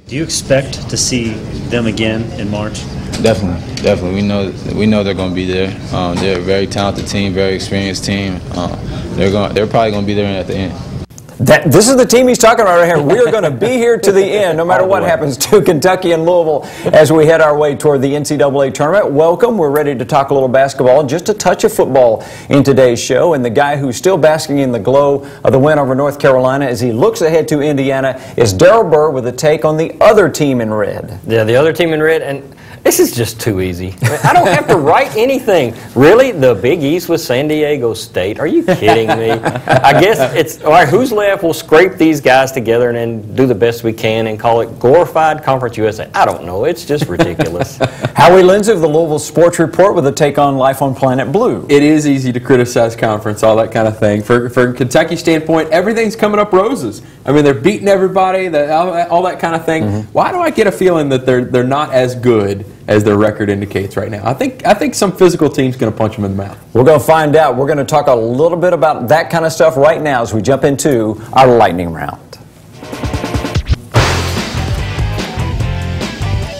Do you expect to see them again in March? Definitely, definitely. We know they're going to be there. They're a very talented team, very experienced team. They're probably going to be there at the end. This is the team he's talking about right here. We're going to be here to the end, no matter what happens to Kentucky and Louisville as we head our way toward the NCAA tournament. Welcome. We're ready to talk a little basketball, just a touch of football in today's show. And the guy who's still basking in the glow of the win over North Carolina as he looks ahead to Indiana is Darrell Burr with a take on the other team in red. Yeah, the other team in red, and this is just too easy. I don't have to write anything. Really? The Big East with San Diego State? Are you kidding me? I guess it's, all right, who's left? We'll scrape these guys together and then do the best we can and call it glorified Conference USA. I don't know. It's just ridiculous. Howie Lindsay of the Louisville Sports Report with a take on life on Planet Blue. It is easy to criticize conference, all that kind of thing. For Kentucky's standpoint, everything's coming up roses. I mean, they're beating everybody, all that kind of thing. Mm-hmm. Why do I get a feeling that they're not as good as their record indicates right now? I think some physical team's going to punch them in the mouth. We're going to find out. We're going to talk a little bit about that kind of stuff right now as we jump into our lightning round.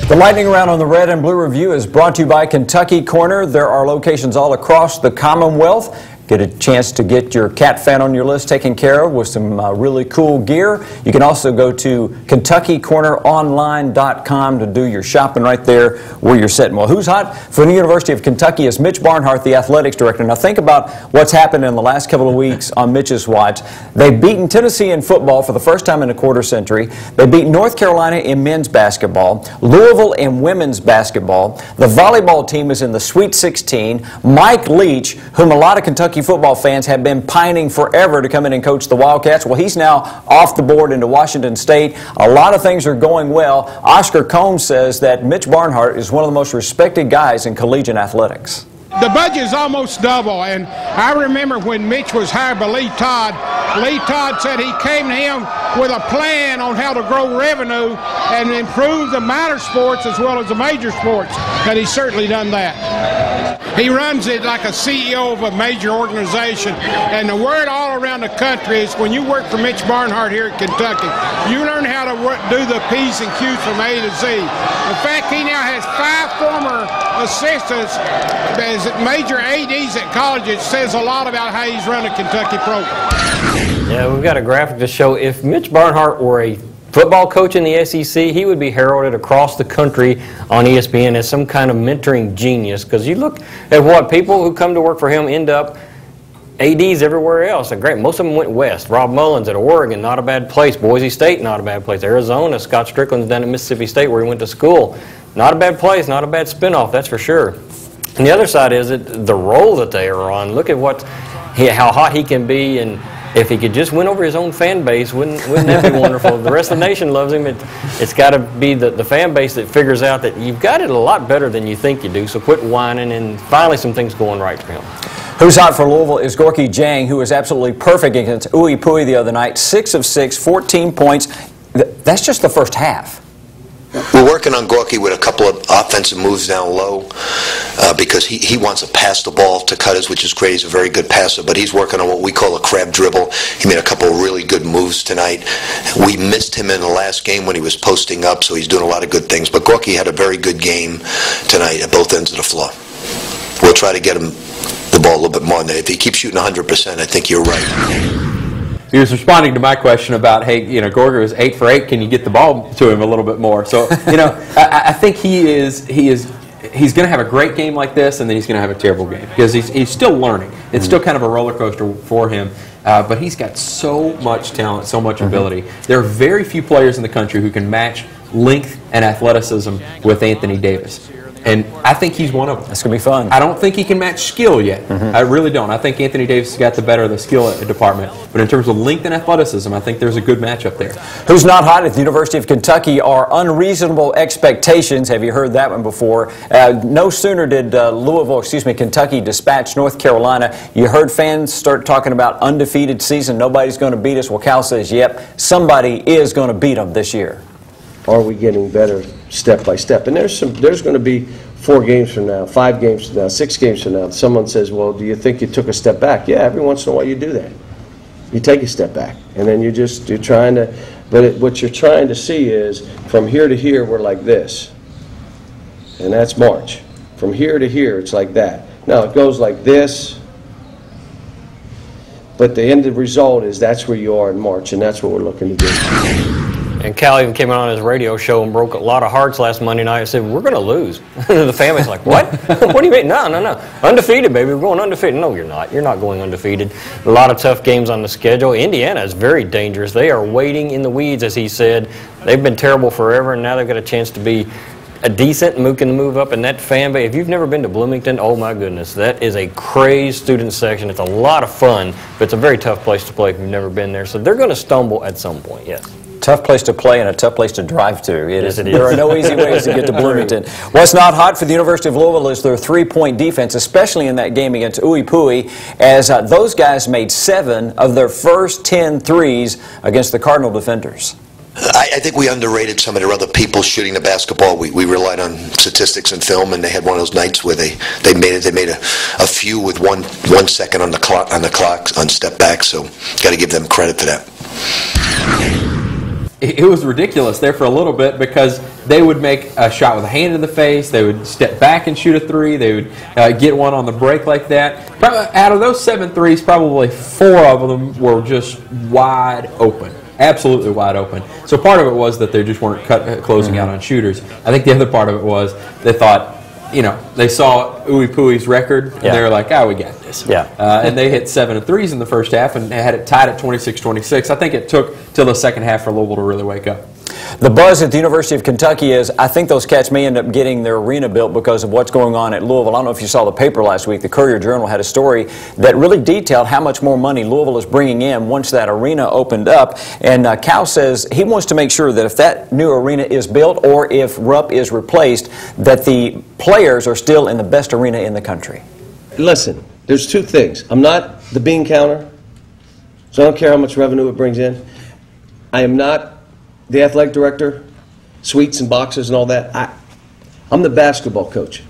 The lightning round on the Red and Blue Review is brought to you by Kentucky Corner. There are locations all across the Commonwealth. Get a chance to get your cat fan on your list taken care of with some really cool gear. You can also go to KentuckyCornerOnline.com to do your shopping right there where you're sitting. Well, who's hot for the University of Kentucky is Mitch Barnhart, the athletics director. Now think about what's happened in the last couple of weeks on Mitch's watch. They've beaten Tennessee in football for the first time in a quarter century. They beat North Carolina in men's basketball, Louisville in women's basketball. The volleyball team is in the Sweet 16. Mike Leach, whom a lot of Kentucky football fans have been pining forever to come in and coach the Wildcats. Well, he's now off the board into Washington State. A lot of things are going well. Oscar Combs says that Mitch Barnhart is one of the most respected guys in collegiate athletics. The budget is almost double, and I remember when Mitch was hired by Lee Todd said he came to him with a plan on how to grow revenue and improve the minor sports as well as the major sports, and he's certainly done that. He runs it like a CEO of a major organization, and the word all around the country is when you work for Mitch Barnhart here at Kentucky, you learn how to do the P's and Q's from A to Z. In fact, he now has 5 former assistants as major ADs at college. It says a lot about how he's run a Kentucky program. Yeah, we've got a graphic to show if Mitch Barnhart were a football coach in the SEC, he would be heralded across the country on ESPN as some kind of mentoring genius, because you look at what people who come to work for him end up ADs everywhere else. Most of them went west. Rob Mullins at Oregon, not a bad place. Boise State, not a bad place. Arizona, Scott Strickland's down at Mississippi State where he went to school. Not a bad place, not a bad spinoff, that's for sure. And the other side is the role that they are on. Look at how hot he can be, and if he could just win over his own fan base, wouldn't that be wonderful? The rest of the nation loves him. It's got to be the fan base that figures out that you've got it a lot better than you think you do, so quit whining, and finally some things going right for him. Who's hot for Louisville is Gorky Jang, who was absolutely perfect against Uwe Pui the other night. 6 of 6, 14 points. That's just the first half. We're working on Gorky with a couple of offensive moves down low because he wants to pass the ball to Cutters, which is great. He's a very good passer, but he's working on what we call a crab dribble. He made a couple of really good moves tonight. We missed him in the last game when he was posting up, so he's doing a lot of good things. But Gorky had a very good game tonight at both ends of the floor. We'll try to get him the ball a little bit more. If he keeps shooting 100%, I think you're right. He was responding to my question about, hey, Gorger was 8 for 8. Can you get the ball to him a little bit more? So, I think he's going to have a great game like this, and then he's going to have a terrible game because he's still learning. It's still kind of a roller coaster for him, but he's got so much talent, so much ability. There are very few players in the country who can match length and athleticism with Anthony Davis. And I think he's one of them. That's going to be fun. I don't think he can match skill yet. I really don't. I think Anthony Davis has got the better of the skill department. But in terms of length and athleticism, I think there's a good matchup there. Who's not hot at the University of Kentucky are unreasonable expectations. Have you heard that one before? No sooner did Kentucky dispatch North Carolina. You heard fans start talking about undefeated season. Nobody's going to beat us. Well, Cal says, yep, somebody is going to beat them this year. Are we getting better step by step? And there's going to be 4 games from now, 5 games from now, 6 games from now. Someone says, well, do you think you took a step back? Yeah, every once in a while you do that. You take a step back, and then you're trying to But what you're trying to see is, from here to here, we're like this. And that's March. From here to here, it's like that. Now, it goes like this. But the end result is that's where you are in March, and that's what we're looking to do. And Cal even came on his radio show and broke a lot of hearts last Monday night and said, we're going to lose. The family's like, what? What do you mean? No. Undefeated, baby. We're going undefeated. No, you're not. You're not going undefeated. A lot of tough games on the schedule. Indiana is very dangerous. They are waiting in the weeds, as he said. They've been terrible forever, and now they've got a chance to be a decent and can move up in that fan base. If you've never been to Bloomington, oh my goodness, that is a crazed student section. It's a lot of fun, but it's a very tough place to play if you've never been there. So they're going to stumble at some point, yes. Tough place to play and a tough place to drive to. Yes, it is. There are no easy ways to get to Bloomington. What's not hot for the University of Louisville is their three-point defense, especially in that game against Uipui, as those guys made 7 of their first 10 threes against the Cardinal defenders. I think we underrated some of their other people shooting the basketball. We relied on statistics and film, and they had one of those nights where they made a few with 1 second on the clock on step back. So got to give them credit for that. It was ridiculous there for a little bit because they would make a shot with a hand in the face. They would step back and shoot a 3. They would get one on the break like that. Out of those 7 threes, probably 4 of them were just wide open. Absolutely wide open. So part of it was that they just weren't closing out on shooters. I think the other part of it was they thought, they saw Uipui's record, and they were like, we got this. Yeah. And they hit 7 of threes in the first half and had it tied at 26-26. I think it took till the second half for Louisville to really wake up. The buzz at the University of Kentucky is, I think those cats may end up getting their arena built because of what's going on at Louisville. I don't know if you saw the paper last week. The Courier-Journal had a story that really detailed how much more money Louisville is bringing in once that arena opened up. And Cal says he wants to make sure that if that new arena is built or if Rupp is replaced, that the players are still in the best arena in the country. Listen, there's 2 things. I'm not the bean counter, so I don't care how much revenue it brings in. I am not the athletic director, suites and boxes and all that. I'm the basketball coach.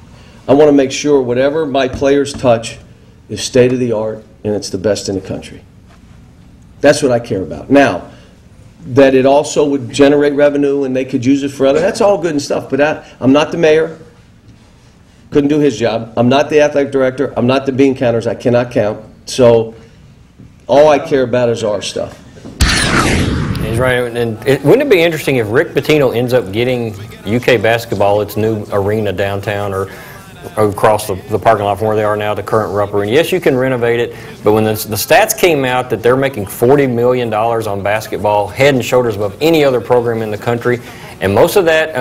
I want to make sure whatever my players touch is state-of-the-art and it's the best in the country. That's what I care about. Now, that it also would generate revenue and they could use it for other, that's all good and stuff, but I'm not the mayor. Couldn't do his job. I'm not the athletic director. I'm not the bean counters. I cannot count. So all I care about is our stuff. He's right. And wouldn't it be interesting if Rick Pitino ends up getting UK basketball its new arena downtown or across the parking lot from where they are now, the current Rupp Arena? Yes, you can renovate it, but when the stats came out that they're making $40 million on basketball, head and shoulders above any other program in the country, and most of that,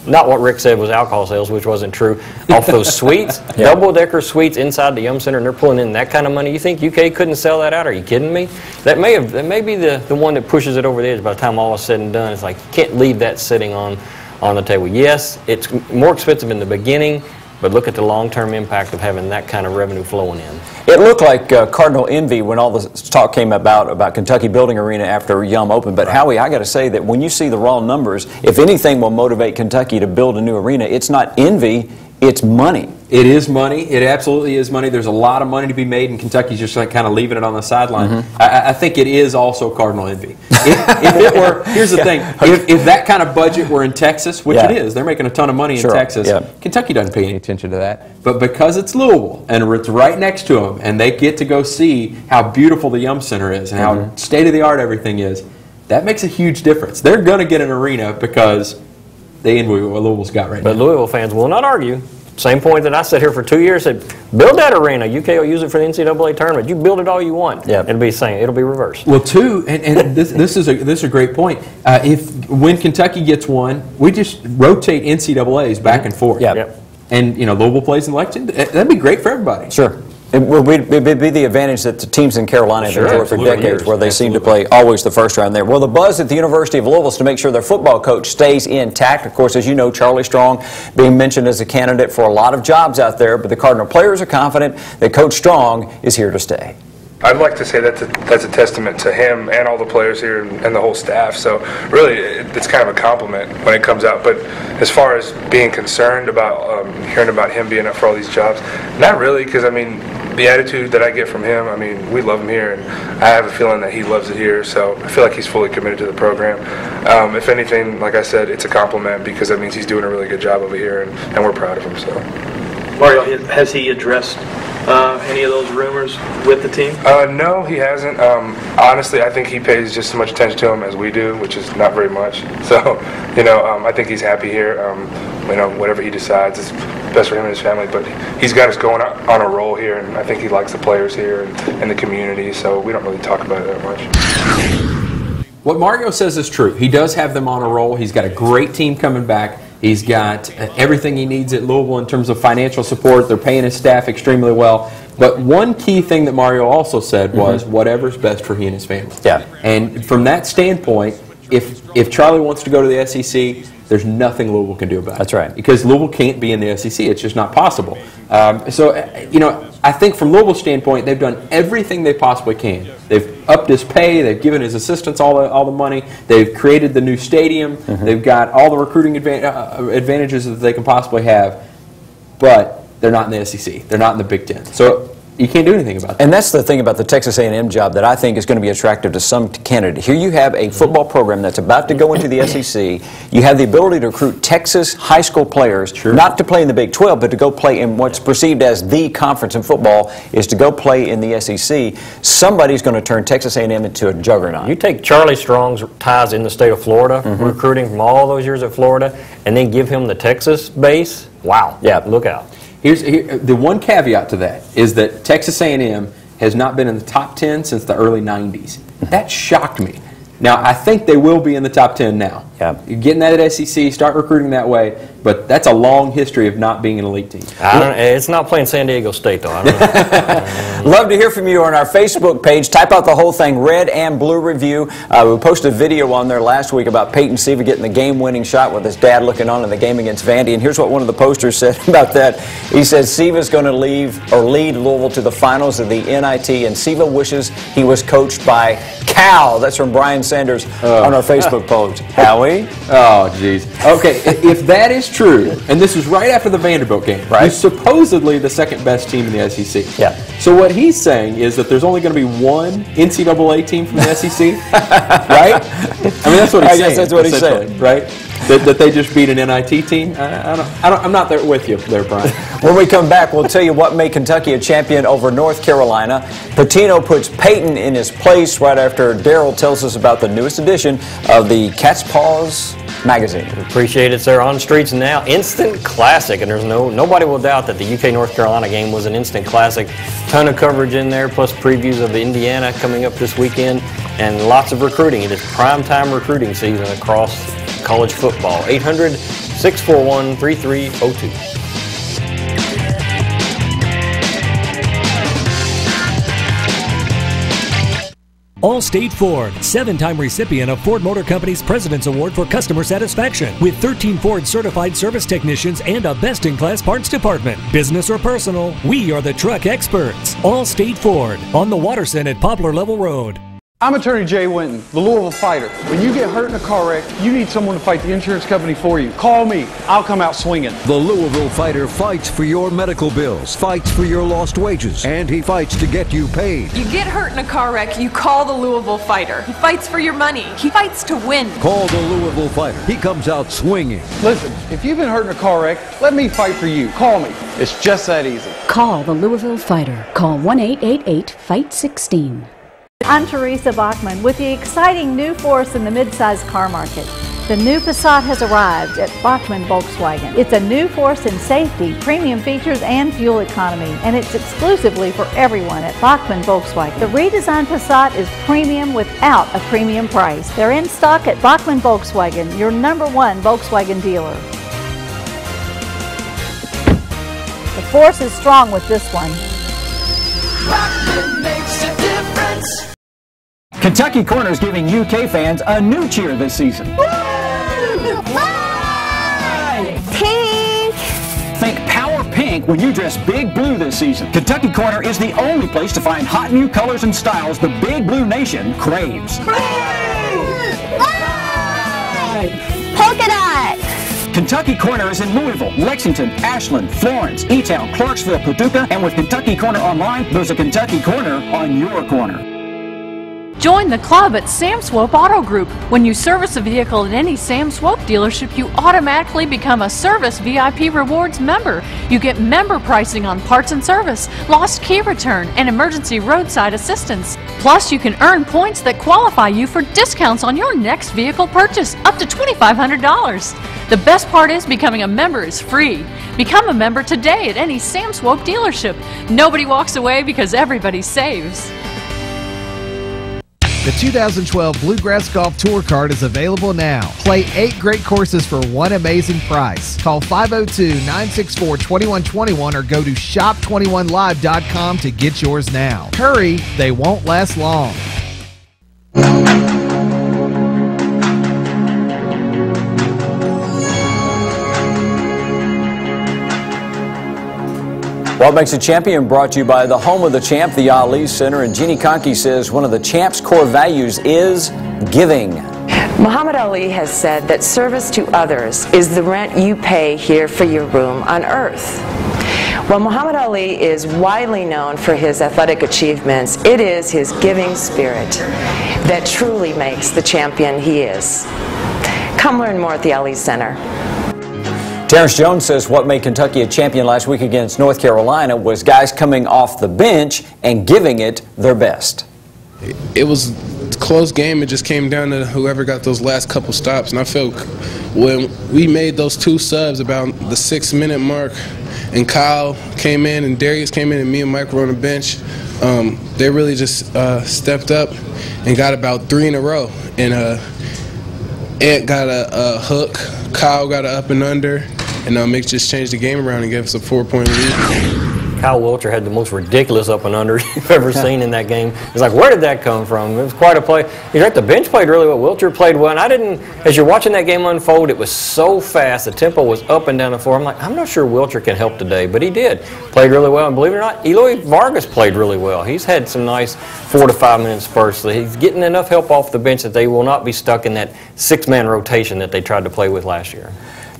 not what Rick said was alcohol sales, which wasn't true, off those suites, double-decker suites inside the Yum Center, and they're pulling in that kind of money. You think UK couldn't sell that out? Are you kidding me? That may be the one that pushes it over the edge by the time all is said and done. It's like you can't leave that sitting on the table. Yes, it's more expensive in the beginning, but look at the long-term impact of having that kind of revenue flowing in. It looked like Cardinal envy when all the talk came about Kentucky building arena after Yum opened. But Howie, I got to say that when you see the raw numbers, if anything will motivate Kentucky to build a new arena, it's not envy, it's money. It is money. It absolutely is money. There's a lot of money to be made, and Kentucky's just like kind of leaving it on the sideline. I think it is also Cardinal envy. If it were, here's the thing: if that kind of budget were in Texas, which it is, they're making a ton of money in Texas. Kentucky doesn't pay any attention to that, but because it's Louisville and it's right next to them, and they get to go see how beautiful the Yum Center is and how state of the art everything is, that makes a huge difference. They're going to get an arena because they envy what Louisville's got right now. But Louisville fans will not argue. Same point that I sat here for 2 years, said, build that arena. UK will use it for the NCAA tournament. You build it all you want. It'll be saying it'll be reversed. Well, too, and this is a great point. When Kentucky gets one, we just rotate NCAAs back and forth. And Louisville plays in Lexington. That'd be great for everybody. Sure. It would be the advantage that the teams in Carolina have enjoyed for decades, where they seem to play always the first round there. Well, the buzz at the University of Louisville is to make sure their football coach stays intact. Of course, as you know, Charlie Strong being mentioned as a candidate for a lot of jobs out there, but the Cardinal players are confident that Coach Strong is here to stay. I'd like to say that's a testament to him and all the players here and the whole staff. So really, it's kind of a compliment when it comes out. But as far as being concerned about hearing about him being up for all these jobs, not really, because I mean, the attitude that I get from him, I mean, we love him here, and I have a feeling that he loves it here, so I feel like he's fully committed to the program. If anything, like I said, it's a compliment because that means he's doing a really good job over here, and we're proud of him. So, Mario, has he addressed any of those rumors with the team? No, he hasn't. Honestly, I think he pays just as much attention to him as we do, which is not very much. So, I think he's happy here. Whatever he decides is best for him and his family. But he's got us going on a roll here, and I think he likes the players here and the community. So we don't really talk about it that much. What Mario says is true. He does have them on a roll. He's got a great team coming back. He's got everything he needs at Louisville in terms of financial support. They're paying his staff extremely well. But one key thing that Mario also said was whatever's best for he and his family. Yeah. And from that standpoint, if Charlie wants to go to the SEC, there's nothing Louisville can do about it. That's right. Because Louisville can't be in the SEC. It's just not possible. I think from Louisville's standpoint, they've done everything they possibly can. They've upped his pay. They've given his assistants all the money. They've created the new stadium. They've got all the recruiting advantages that they can possibly have. But they're not in the SEC. They're not in the Big Ten. So you can't do anything about that. And that's the thing about the Texas A&M job that I think is going to be attractive to some candidate. Here you have a football program that's about to go into the SEC. You have the ability to recruit Texas high school players, not to play in the Big 12, but to go play in what's perceived as the conference in football, is to go play in the SEC. Somebody's going to turn Texas A&M into a juggernaut. You take Charlie Strong's ties in the state of Florida, recruiting from all those years at Florida, and then give him the Texas base. Wow. Yeah, look out. Here's the one caveat to that is that Texas A&M has not been in the top 10 since the early 90s. That shocked me. Now, I think they will be in the top 10 now. Yeah. You're getting that at SEC, start recruiting that way, but that's a long history of not being an elite team. It's not playing San Diego State, though. I don't know. Love to hear from you on our Facebook page. Type out the whole thing, Red and Blue Review. We posted a video on there last week about Peyton Siva getting the game-winning shot with his dad looking on in the game against Vandy. And here's what one of the posters said about that. He says Siva's going to lead Louisville to the finals of the NIT, and Siva wishes he was coached by Cal. That's from Brian Sanders on our Facebook post. Howie? Oh, jeez. Okay, if that is true, and this was right after the Vanderbilt game, right? He's supposedly the second best team in the SEC. Yeah. So what he's saying is that there's only going to be one NCAA team from the SEC, right? I mean, that's what he's saying. I guess that's what he's saying, right? That they just beat an NIT team. I'm not there with you there, Brian. When we come back, we'll tell you what made Kentucky a champion over North Carolina. Pitino puts Peyton in his place right after Darryl tells us about the newest edition of the Cat's Paws magazine. Appreciate it, sir. On Streets Now, instant classic, and there's nobody will doubt that the UK North Carolina game was an instant classic. Ton of coverage in there, plus previews of Indiana coming up this weekend, and lots of recruiting. It is primetime recruiting season across college football. 800-641-3302. Allstate Ford, 7-time recipient of Ford Motor Company's President's Award for Customer Satisfaction, with 13 Ford certified service technicians and a best-in-class parts department. Business or personal, we are the truck experts. Allstate Ford, on the Watterson at Poplar Level Road. I'm attorney Jay Winton, the Louisville fighter. When you get hurt in a car wreck, you need someone to fight the insurance company for you. Call me. I'll come out swinging. The Louisville fighter fights for your medical bills, fights for your lost wages, and he fights to get you paid. You get hurt in a car wreck, you call the Louisville fighter. He fights for your money. He fights to win. Call the Louisville fighter. He comes out swinging. Listen, if you've been hurt in a car wreck, let me fight for you. Call me. It's just that easy. Call the Louisville fighter. Call 1-888-FIGHT-16. I'm Teresa Bachman with the exciting new force in the midsize car market. The new Passat has arrived at Bachman Volkswagen. It's a new force in safety, premium features, and fuel economy, and it's exclusively for everyone at Bachman Volkswagen. The redesigned Passat is premium without a premium price. They're in stock at Bachman Volkswagen, your #1 Volkswagen dealer. The force is strong with this one. Bachman makes a difference. Kentucky Corner is giving UK fans a new cheer this season. Pink! Think Power Pink when you dress Big Blue this season. Kentucky Corner is the only place to find hot new colors and styles the Big Blue Nation craves. Polka dot! Kentucky Corner is in Louisville, Lexington, Ashland, Florence, E-Town, Clarksville, Paducah, and with Kentucky Corner Online, there's a Kentucky Corner on your corner. Join the club at Sam Swope Auto Group. When you service a vehicle at any Sam Swope dealership, you automatically become a Service VIP Rewards member. You get member pricing on parts and service, lost key return, and emergency roadside assistance. Plus, you can earn points that qualify you for discounts on your next vehicle purchase, up to $2,500. The best part is becoming a member is free. Become a member today at any Sam Swope dealership. Nobody walks away because everybody saves. The 2012 Bluegrass Golf Tour Card is available now. Play 8 great courses for one amazing price. Call 502-964-2121 or go to shop21live.com to get yours now. Hurry, they won't last long. What Makes a Champion brought to you by the home of the champ, the Ali Center. And Jeannie Conkey says one of the champ's core values is giving. Muhammad Ali has said that service to others is the rent you pay here for your room on earth. While Muhammad Ali is widely known for his athletic achievements, it is his giving spirit that truly makes the champion he is. Come learn more at the Ali Center. Terrence Jones says what made Kentucky a champion last week against North Carolina was guys coming off the bench and giving it their best. It was a close game. It just came down to whoever got those last couple stops. And I felt when we made those 2 subs about the 6-minute mark and Kyle came in and Darius came in and me and Mike were on the bench, they really just stepped up and got about 3 in a row. And Ant got a hook, Kyle got an up and under, and Mick just changed the game around and gave us a 4-point lead. Kyle Wilcher had the most ridiculous up and under you've ever seen in that game. It's like, where did that come from? It was quite a play. You're right, the bench played really well. Wilcher played well. And I didn't, as you're watching that game unfold, it was so fast. The tempo was up and down the floor. I'm like, I'm not sure Wilcher can help today, but he did. Played really well. And believe it or not, Eloy Vargas played really well. He's had some nice 4 to 5 minute spurts. So he's getting enough help off the bench that they will not be stuck in that 6-man rotation that they tried to play with last year.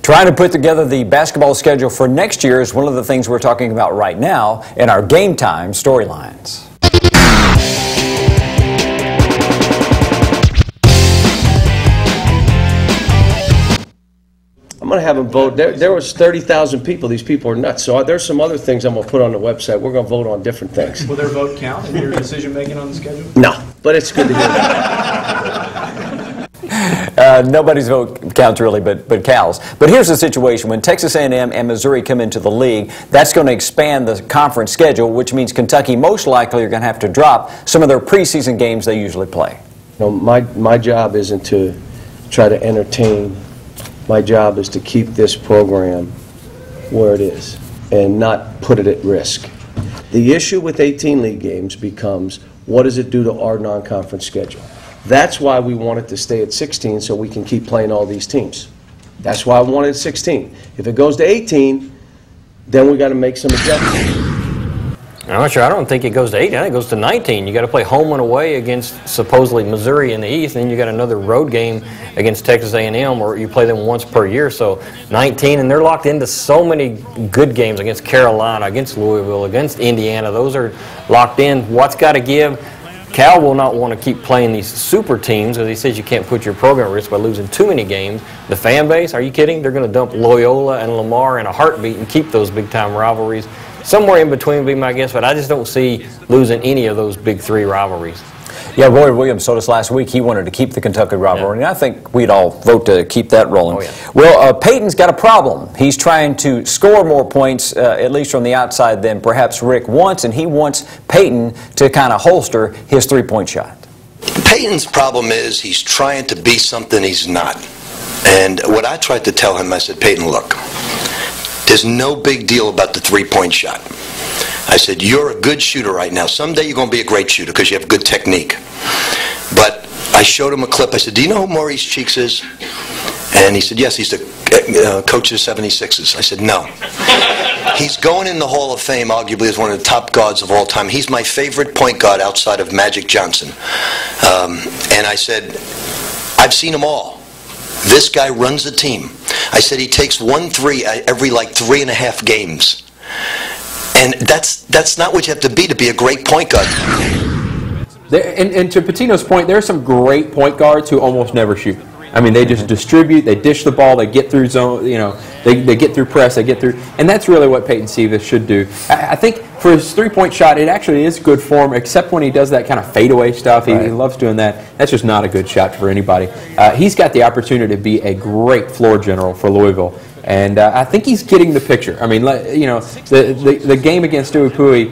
Trying to put together the basketball schedule for next year is one of the things we're talking about right now in our Game Time storylines. I'm going to have them vote. There was 30,000 people. These people are nuts. So there's some other things I'm going to put on the website. We're going to vote on different things. Will their vote count in your decision making on the schedule? No, but it's good to hear that. Nobody's vote counts really, but Cal's. But here's the situation. When Texas A&M and Missouri come into the league, that's going to expand the conference schedule, which means Kentucky most likely are going to have to drop some of their preseason games they usually play. No, my job isn't to try to entertain. My job is to keep this program where it is and not put it at risk. The issue with 18 league games becomes, what does it do to our non-conference schedule? That's why we want it to stay at 16 so we can keep playing all these teams. That's why I wanted 16. If it goes to 18, then we got to make some adjustments. I'm not sure. I don't think it goes to 18. I think it goes to 19. You got to play home and away against supposedly Missouri in the East, and then you got another road game against Texas A&M, where you play them once per year. So 19, and they're locked into so many good games against Carolina, against Louisville, against Indiana. Those are locked in. What's got to give? Cal will not want to keep playing these super teams because he says you can't put your program at risk by losing too many games. The fan base, are you kidding? They're going to dump Loyola and Lamar in a heartbeat and keep those big-time rivalries. Somewhere in between would be my guess, but I just don't see losing any of those big 3 rivalries. Yeah, Roy Williams told us last week he wanted to keep the Kentucky rivalry, and I think we'd all vote to keep that rolling. Oh, yeah. Well, Peyton's got a problem. He's trying to score more points, at least from the outside, than perhaps Rick wants, and he wants Peyton to kind of holster his 3-point shot. Peyton's problem is he's trying to be something he's not. And what I tried to tell him, I said, Peyton, look, there's no big deal about the 3-point shot. I said, you're a good shooter right now. Someday you're going to be a great shooter because you have good technique. But I showed him a clip. I said, do you know who Maurice Cheeks is? And he said, yes, he's the coach of the 76ers. I said, no. He's going in the Hall of Fame, arguably, as one of the top guards of all time. He's my favorite point guard outside of Magic Johnson. And I said, I've seen them all. This guy runs a team. I said he takes 1-3 every like 3.5 games. And that's not what you have to be a great point guard. And to Patino's point, there are some great point guards who almost never shoot. I mean, they just distribute, they dish the ball, they get through zone, they get through press, they get through, and that's really what Peyton Sievas should do. I think for his three-point shot, it actually is good form, except when he does that kind of fadeaway stuff. He loves doing that. That's just not a good shot for anybody. He's got the opportunity to be a great floor general for Louisville. And I think he's getting the picture. I mean, the game against Stewie Pui,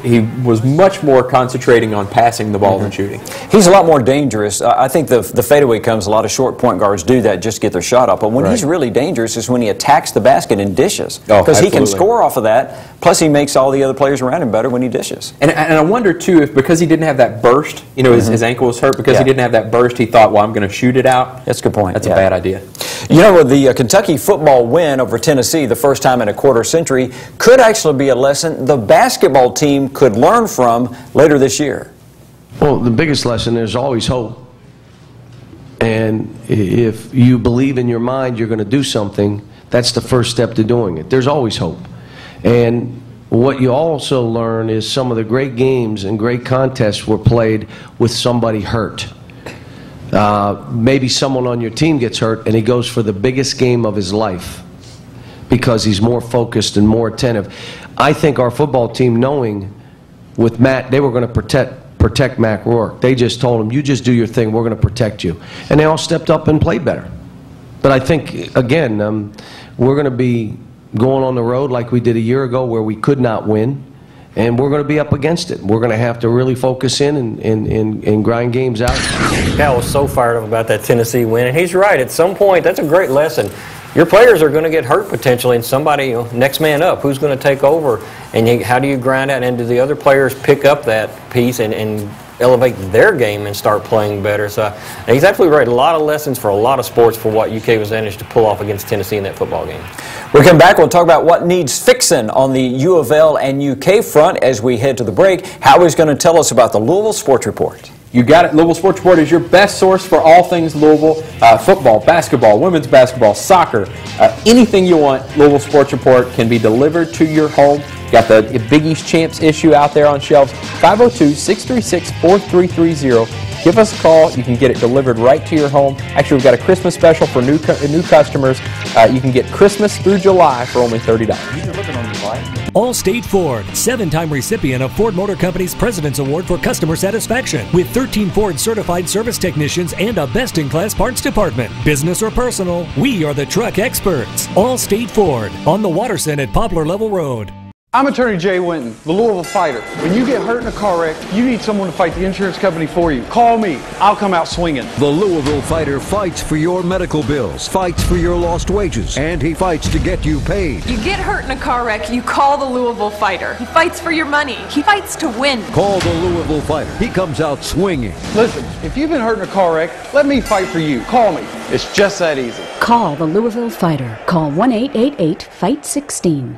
he was much more concentrating on passing the ball than shooting. He's a lot more dangerous. I think the fadeaway comes, a lot of short point guards do that just to get their shot up. But when he's really dangerous is when he attacks the basket and dishes. Because he can score off of that, plus he makes all the other players around him better when he dishes. And I wonder, too, if because he didn't have that burst, his ankle was hurt, because he didn't have that burst, he thought, well, I'm going to shoot it out. That's a good point. That's a bad idea. The Kentucky football win over Tennessee, the first time in a quarter century, could actually be a lesson the basketball team could learn from later this year. Well, the biggest lesson is always hope. And if you believe in your mind you're going to do something, that's the first step to doing it. There's always hope. And what you also learn is some of the great games and great contests were played with somebody hurt. Maybe someone on your team gets hurt and he goes for the biggest game of his life because he's more focused and more attentive. I think our football team, knowing with Matt, they were going to protect Matt Rourke. They just told him, you just do your thing, we're going to protect you. And they all stepped up and played better. But I think, again, we're going to be going on the road like we did a year ago where we could not win. And we're going to be up against it. We're going to have to really focus in and grind games out. Cal was so fired up about that Tennessee win, and he's right. At some point, that's a great lesson. Your players are going to get hurt potentially, and somebody, next man up, who's going to take over? And how do you grind out? And do the other players pick up that piece and elevate their game and start playing better? So he's absolutely right. A lot of lessons for a lot of sports for what UK was managed to pull off against Tennessee in that football game. We'll come back. We'll talk about what needs fixing on the U of L and UK front as we head to the break. Howie's going to tell us about the Louisville Sports Report. You got it. Louisville Sports Report is your best source for all things Louisville. Football, basketball, women's basketball, soccer, anything you want, Louisville Sports Report can be delivered to your home. Got the Big East Champs issue out there on shelves. 502-636-4330. Give us a call. You can get it delivered right to your home. Actually, we've got a Christmas special for new customers. You can get Christmas through July for only $30. Allstate Ford, 7-time recipient of Ford Motor Company's President's Award for Customer Satisfaction, with 13 Ford certified service technicians and a best-in-class parts department. Business or personal, we are the truck experts. Allstate Ford, on the Waterson at Poplar Level Road. I'm Attorney Jay Winton, the Louisville Fighter. When you get hurt in a car wreck, you need someone to fight the insurance company for you. Call me. I'll come out swinging. The Louisville Fighter fights for your medical bills, fights for your lost wages, and he fights to get you paid. You get hurt in a car wreck, you call the Louisville Fighter. He fights for your money. He fights to win. Call the Louisville Fighter. He comes out swinging. Listen, if you've been hurt in a car wreck, let me fight for you. Call me. It's just that easy. Call the Louisville Fighter. Call 1-888-FIGHT-16.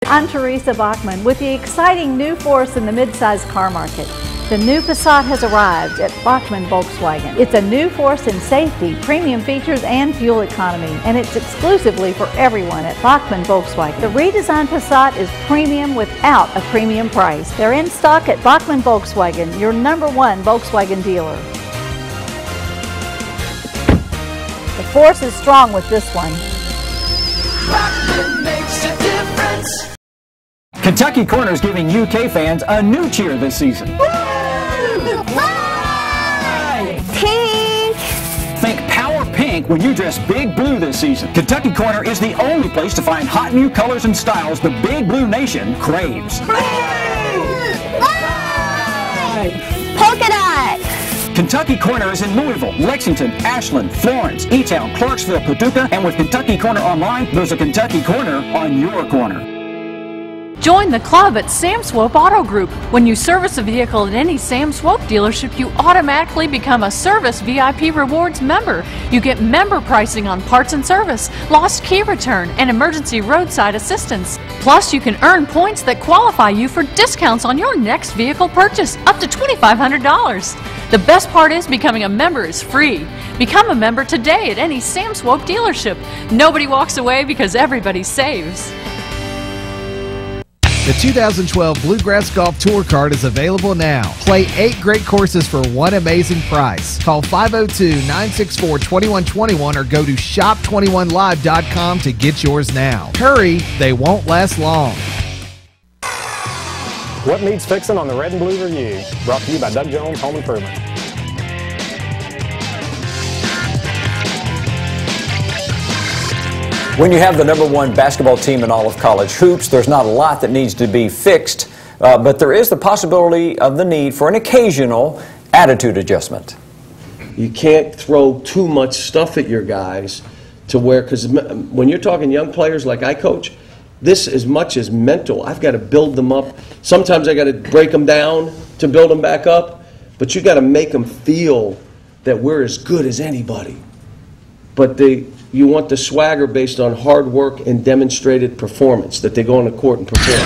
I'm Teresa Bachman with the exciting new force in the midsize car market. The new Passat has arrived at Bachman Volkswagen. It's a new force in safety, premium features, and fuel economy, and it's exclusively for everyone at Bachman Volkswagen. The redesigned Passat is premium without a premium price. They're in stock at Bachman Volkswagen, your #1 Volkswagen dealer. The force is strong with this one. Bachman makes a difference. Kentucky Corner is giving UK fans a new cheer this season. Pink! Think Power Pink when you dress Big Blue this season. Kentucky Corner is the only place to find hot new colors and styles the Big Blue Nation craves. Polka dot! Kentucky Corner is in Louisville, Lexington, Ashland, Florence, E-Town, Clarksville, Paducah, and with Kentucky Corner online, there's a Kentucky Corner on your corner. Join the club at Sam Swope Auto Group. When you service a vehicle at any Sam Swope dealership, you automatically become a Service VIP Rewards member. You get member pricing on parts and service, lost key return, and emergency roadside assistance. Plus, you can earn points that qualify you for discounts on your next vehicle purchase, up to $2,500. The best part is becoming a member is free. Become a member today at any Sam Swope dealership. Nobody walks away because everybody saves. The 2012 Bluegrass Golf Tour Card is available now. Play 8 great courses for one amazing price. Call 502-964-2121 or go to shop21live.com to get yours now. Hurry, they won't last long. What needs fixing on the Red and Blue Review? Brought to you by Doug Jones Home Improvement. When you have the #1 basketball team in all of college hoops, there's not a lot that needs to be fixed, but there is the possibility of the need for an occasional attitude adjustment. You can't throw too much stuff at your guys to where, because when you're talking young players like I coach, this as much as mental. I've got to build them up. Sometimes I got to break them down to build them back up, but you got to make them feel that we're as good as anybody. But you want the swagger based on hard work and demonstrated performance, that they go on the court and perform.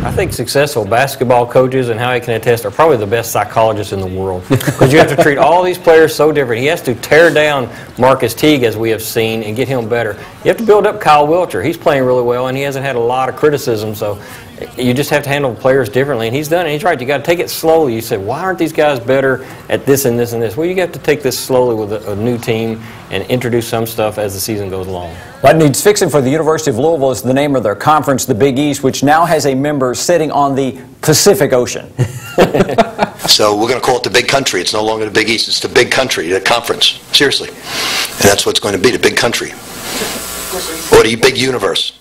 I think successful basketball coaches, and how he can attest, are probably the best psychologists in the world. Because you have to treat all these players so different. He has to tear down Marcus Teague, as we have seen, and get him better. You have to build up Kyle Wilcher. He's playing really well, and he hasn't had a lot of criticism, so you just have to handle players differently. And he's done it. He's right. You got to take it slowly. You said, why aren't these guys better at this and this and this? Well, you have to take this slowly with a new team and introduce some stuff as the season goes along. What needs fixing for the University of Louisville is the name of their conference, the Big East, which now has a member sitting on the Pacific Ocean. So we're going to call it the Big Country. It's no longer the Big East. It's the Big Country, the conference. Seriously. And that's what it's going to be, the Big Country. Or the Big Universe.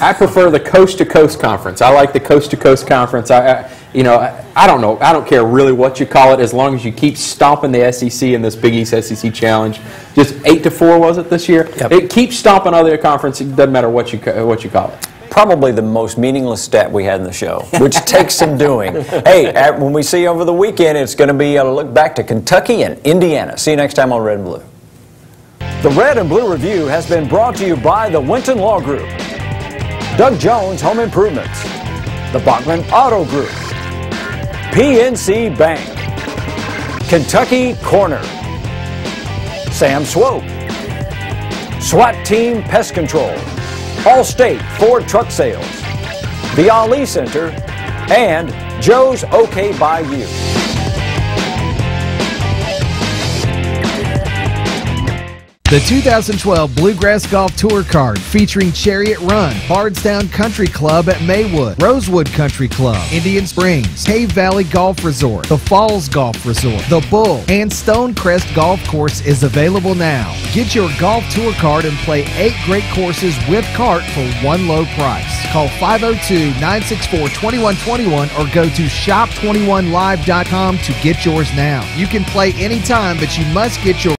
I prefer the coast-to-coast conference. I like the coast-to-coast conference. I don't know. I don't care really what you call it, as long as you keep stomping the SEC in this Big East SEC Challenge. Just 8-4 was it this year? Yep. It keeps stomping other conferences. It doesn't matter what you call it. Probably the most meaningless stat we had in the show, which takes some doing. Hey, when we see you over the weekend, it's going to be a look back to Kentucky and Indiana. See you next time on Red and Blue. The Red and Blue Review has been brought to you by the Winton Law Group, Doug Jones Home Improvements, the Bachman Auto Group, PNC Bank, Kentucky Corner, Sam Swope, SWAT Team Pest Control, Allstate Ford Truck Sales, the Ali Center, and Joe's OK By You. The 2012 Bluegrass Golf Tour Card featuring Chariot Run, Bardstown Country Club at Maywood, Rosewood Country Club, Indian Springs, Cave Valley Golf Resort, the Falls Golf Resort, the Bull, and Stonecrest Golf Course is available now. Get your golf tour card and play 8 great courses with cart for one low price. Call 502-964-2121 or go to shop21live.com to get yours now. You can play anytime, but you must get your